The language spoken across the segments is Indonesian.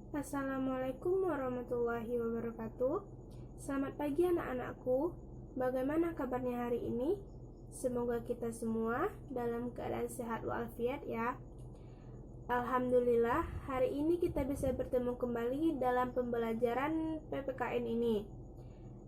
Assalamualaikum warahmatullahi wabarakatuh. Selamat pagi anak-anakku. Bagaimana kabarnya hari ini? Semoga kita semua dalam keadaan sehat walafiat ya. Alhamdulillah, hari ini kita bisa bertemu kembali dalam pembelajaran PPKN ini.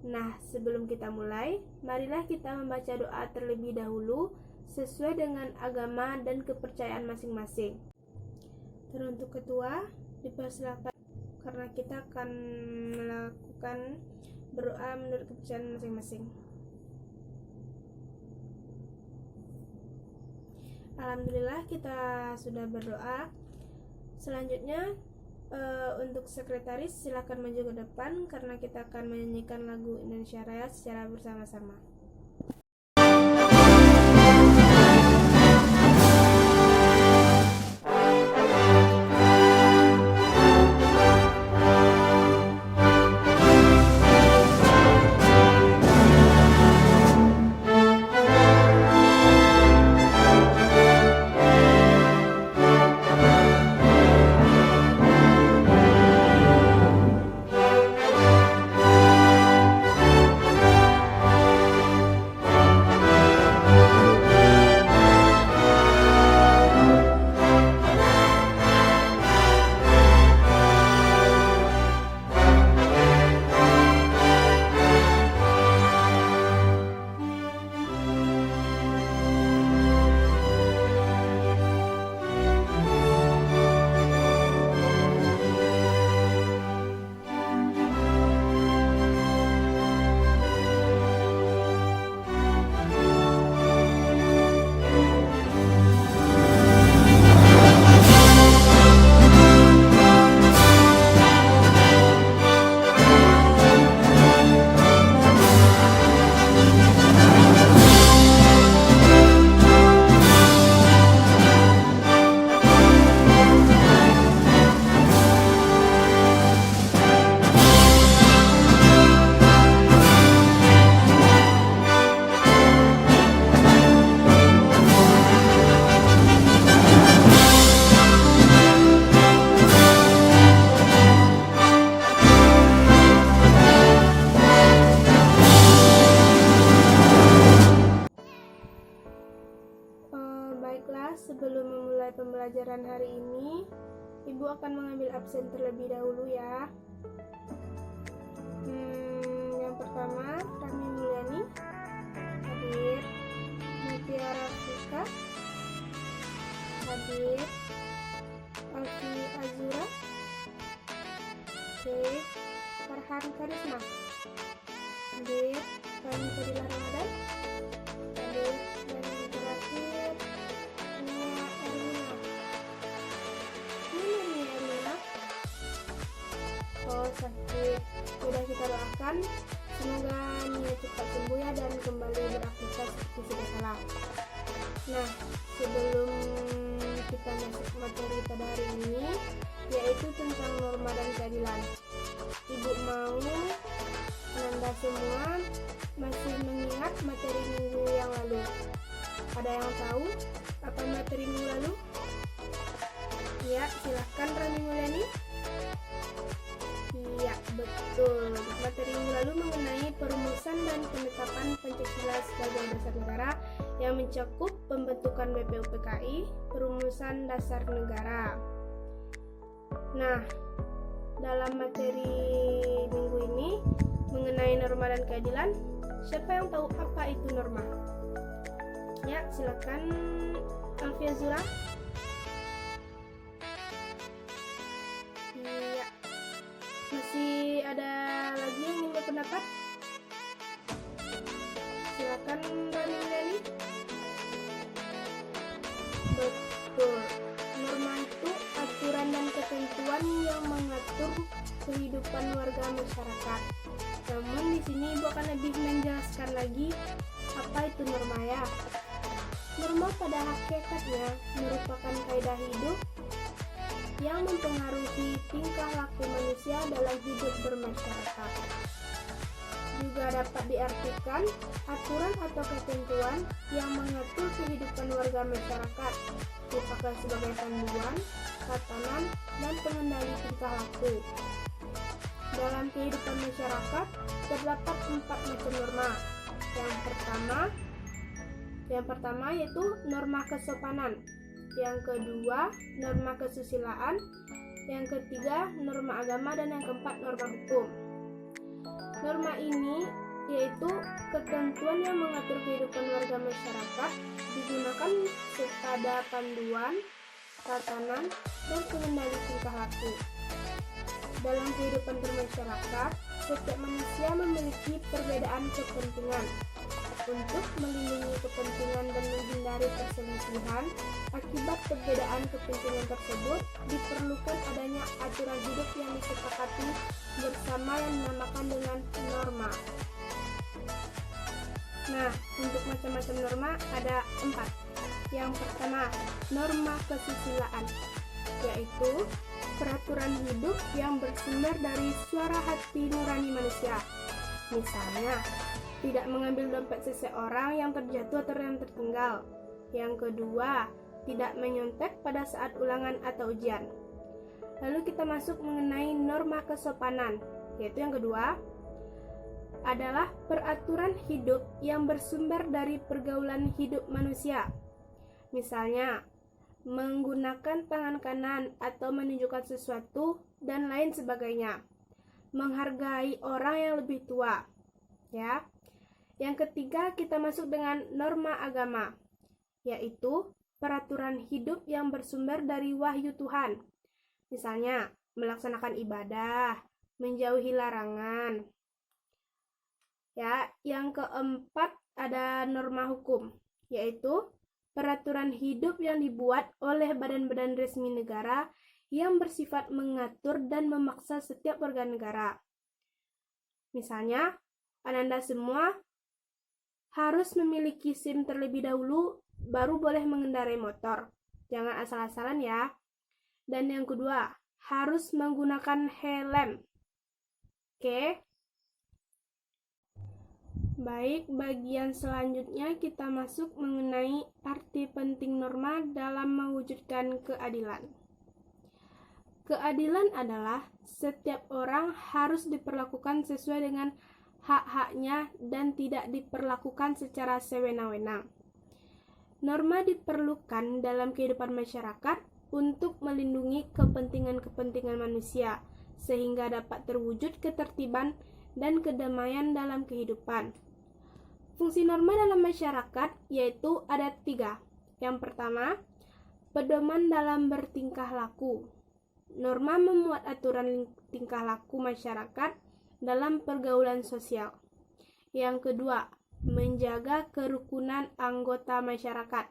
Nah, sebelum kita mulai, marilah kita membaca doa terlebih dahulu sesuai dengan agama dan kepercayaan masing-masing. Teruntuk ketua, dipersilakan karena kita akan melakukan berdoa menurut kepercayaan masing-masing. Alhamdulillah kita sudah berdoa. Selanjutnya untuk sekretaris silakan maju ke depan karena kita akan menyanyikan lagu Indonesia Raya secara bersama-sama. Baiklah, sebelum memulai pembelajaran hari ini, Ibu akan mengambil absen terlebih dahulu ya. Yang pertama, Rami Mulyani hadir, Mutiara Fika hadir, Alfi Azura, Farhan Karisma hadir, Rami Fadila Ramadan hadir, dan yang terakhir Nia Erlina. Ini Erlina. Oh, sakit. Sudah kita doakan, semoga Nia cepat sembuh ya dan kembali beraktivitas seperti sedia kala. Nah, sebelum kita masuk materi pada hari ini, yaitu tentang norma dan keadilan. Ibu mau Anda semua masih mengingat materi minggu yang lalu. Ada yang tahu apa materi minggu lalu? Ya, silahkan Rami Mulyani. Iya, betul. Materi minggu lalu mengenai perumusan dan penetapan Pancasila sebagai dasar negara yang mencakup pembentukan BPUPKI, perumusan dasar negara. Nah, dalam materi minggu ini mengenai norma dan keadilan, siapa yang tahu apa itu norma? Ya, silakan Alfia Zura. Iya. Masih ada lagi yang ingin berpendapat? Silakan Rani Mulyani. Betul. Norma itu aturan dan ketentuan yang mengatur kehidupan warga masyarakat. Namun di sini Ibu akan lebih menjelaskan lagi apa itu norma ya. Norma pada hakikatnya merupakan kaidah hidup yang mempengaruhi tingkah laku manusia dalam hidup bermasyarakat. juga dapat diartikan aturan atau ketentuan yang mengatur kehidupan warga masyarakat, dipakai sebagai panduan, tatanan, dan pengendali tingkah laku. Dalam kehidupan masyarakat terdapat 4 macam norma. Yang pertama yaitu norma kesopanan. Yang kedua, norma kesusilaan. Yang ketiga, norma agama. Dan yang keempat, norma hukum. Norma ini yaitu ketentuan yang mengatur kehidupan warga masyarakat, digunakan sepada panduan, tatanan, dan pengendali tingkah laku. Dalam kehidupan bermasyarakat, setiap manusia memiliki perbedaan kepentingan. Untuk melindungi kepentingan dan menghindari perselisihan akibat perbedaan kepentingan tersebut, diperlukan adanya aturan hidup yang disepakati bersama yang dinamakan dengan norma. Nah, untuk macam-macam norma ada 4. Yang pertama, norma kesusilaan, yaitu peraturan hidup yang bersumber dari suara hati nurani manusia. Misalnya, tidak mengambil dompet seseorang yang terjatuh atau yang tertinggal. Yang kedua, tidak menyontek pada saat ulangan atau ujian. Lalu kita masuk mengenai norma kesopanan, yaitu yang kedua adalah peraturan hidup yang bersumber dari pergaulan hidup manusia. Misalnya, menggunakan tangan kanan atau menunjukkan sesuatu dan lain sebagainya. Menghargai orang yang lebih tua. Ya. Yang ketiga, kita masuk dengan norma agama, yaitu peraturan hidup yang bersumber dari wahyu Tuhan. Misalnya, melaksanakan ibadah, menjauhi larangan. Ya, yang keempat ada norma hukum, yaitu peraturan hidup yang dibuat oleh badan-badan resmi negara yang bersifat mengatur dan memaksa setiap warga negara. Misalnya, Ananda semua harus memiliki SIM terlebih dahulu baru boleh mengendarai motor. Jangan asal-asalan ya. Dan yang kedua, harus menggunakan helm. Oke. Baik, bagian selanjutnya kita masuk mengenai arti penting norma dalam mewujudkan keadilan. Keadilan adalah setiap orang harus diperlakukan sesuai dengan hak-haknya dan tidak diperlakukan secara sewenang-wenang. Norma diperlukan dalam kehidupan masyarakat untuk melindungi kepentingan-kepentingan manusia, sehingga dapat terwujud ketertiban dan kedamaian dalam kehidupan. Fungsi norma dalam masyarakat yaitu ada 3. Yang pertama, pedoman dalam bertingkah laku. Norma memuat aturan tingkah laku masyarakat dalam pergaulan sosial. Yang kedua, menjaga kerukunan anggota masyarakat.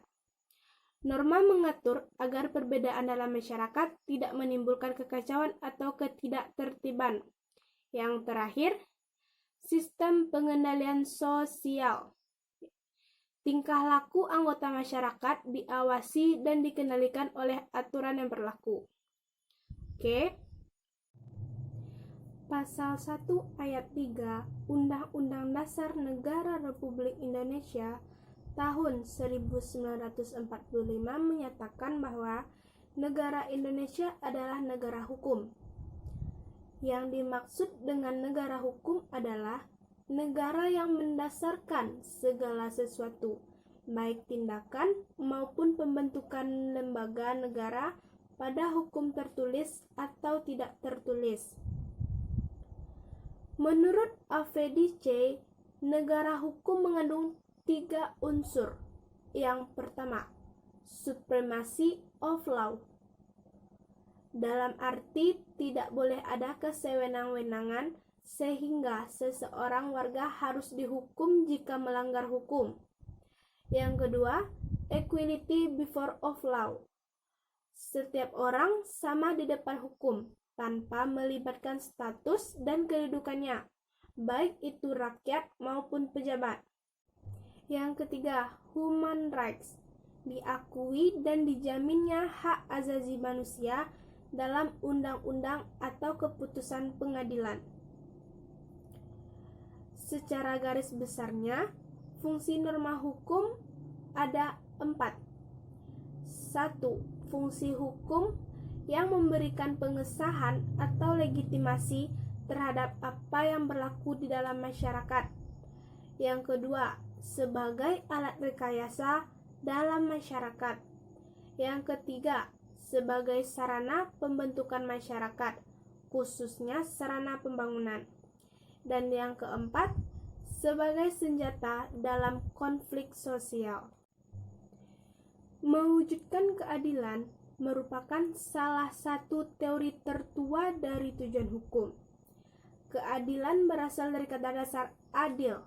Norma mengatur agar perbedaan dalam masyarakat tidak menimbulkan kekacauan atau ketidaktertiban. Yang terakhir, sistem pengendalian sosial. Tingkah laku anggota masyarakat diawasi dan dikendalikan oleh aturan yang berlaku. Oke. Pasal 1 ayat 3 Undang-Undang Dasar Negara Republik Indonesia tahun 1945 menyatakan bahwa negara Indonesia adalah negara hukum. Yang dimaksud dengan negara hukum adalah negara yang mendasarkan segala sesuatu, baik tindakan maupun pembentukan lembaga negara pada hukum tertulis atau tidak tertulis. Menurut AVDC, negara hukum mengandung 3 unsur. Yang pertama, supremacy of law. Dalam arti tidak boleh ada kesewenang-wenangan sehingga seseorang warga harus dihukum jika melanggar hukum. Yang kedua, equality before of law. Setiap orang sama di depan hukum, tanpa melibatkan status dan kedudukannya, baik itu rakyat maupun pejabat. Yang ketiga, human rights. Diakui dan dijaminnya hak asasi manusia dalam undang-undang atau keputusan pengadilan. Secara garis besarnya, fungsi norma hukum ada 4. 1. Fungsi hukum yang memberikan pengesahan atau legitimasi terhadap apa yang berlaku di dalam masyarakat. Yang kedua, sebagai alat rekayasa dalam masyarakat. Yang ketiga, sebagai sarana pembentukan masyarakat, khususnya sarana pembangunan. Dan yang keempat, sebagai senjata dalam konflik sosial. Mewujudkan keadilan merupakan salah satu teori tertua dari tujuan hukum. Keadilan berasal dari kata dasar adil.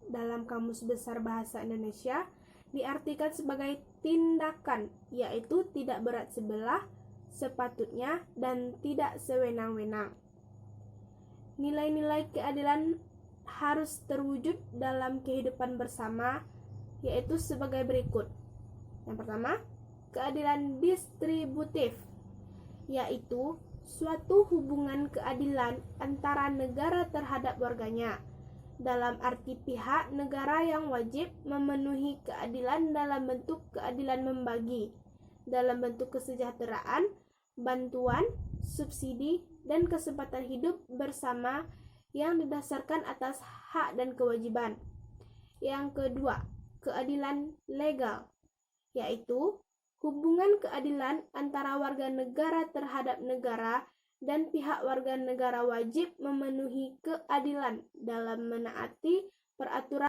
Dalam Kamus Besar Bahasa Indonesia diartikan sebagai tindakan, yaitu tidak berat sebelah, sepatutnya, dan tidak sewenang-wenang. Nilai-nilai keadilan harus terwujud dalam kehidupan bersama, yaitu sebagai berikut. Yang pertama, keadilan distributif, yaitu suatu hubungan keadilan antara negara terhadap warganya, dalam arti pihak negara yang wajib memenuhi keadilan dalam bentuk keadilan membagi, dalam bentuk kesejahteraan, bantuan, subsidi, dan kesempatan hidup bersama yang didasarkan atas hak dan kewajiban. Yang kedua, keadilan legal, yaitu hubungan keadilan antara warga negara terhadap negara dan pihak warga negara wajib memenuhi keadilan dalam menaati peraturan.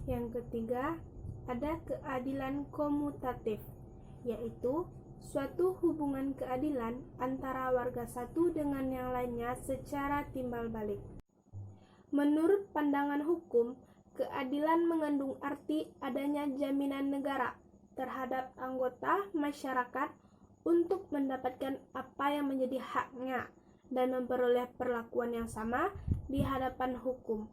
Yang ketiga, ada keadilan komutatif, yaitu suatu hubungan keadilan antara warga satu dengan yang lainnya secara timbal balik. Menurut pandangan hukum, keadilan mengandung arti adanya jaminan negara terhadap anggota masyarakat untuk mendapatkan apa yang menjadi haknya dan memperoleh perlakuan yang sama di hadapan hukum.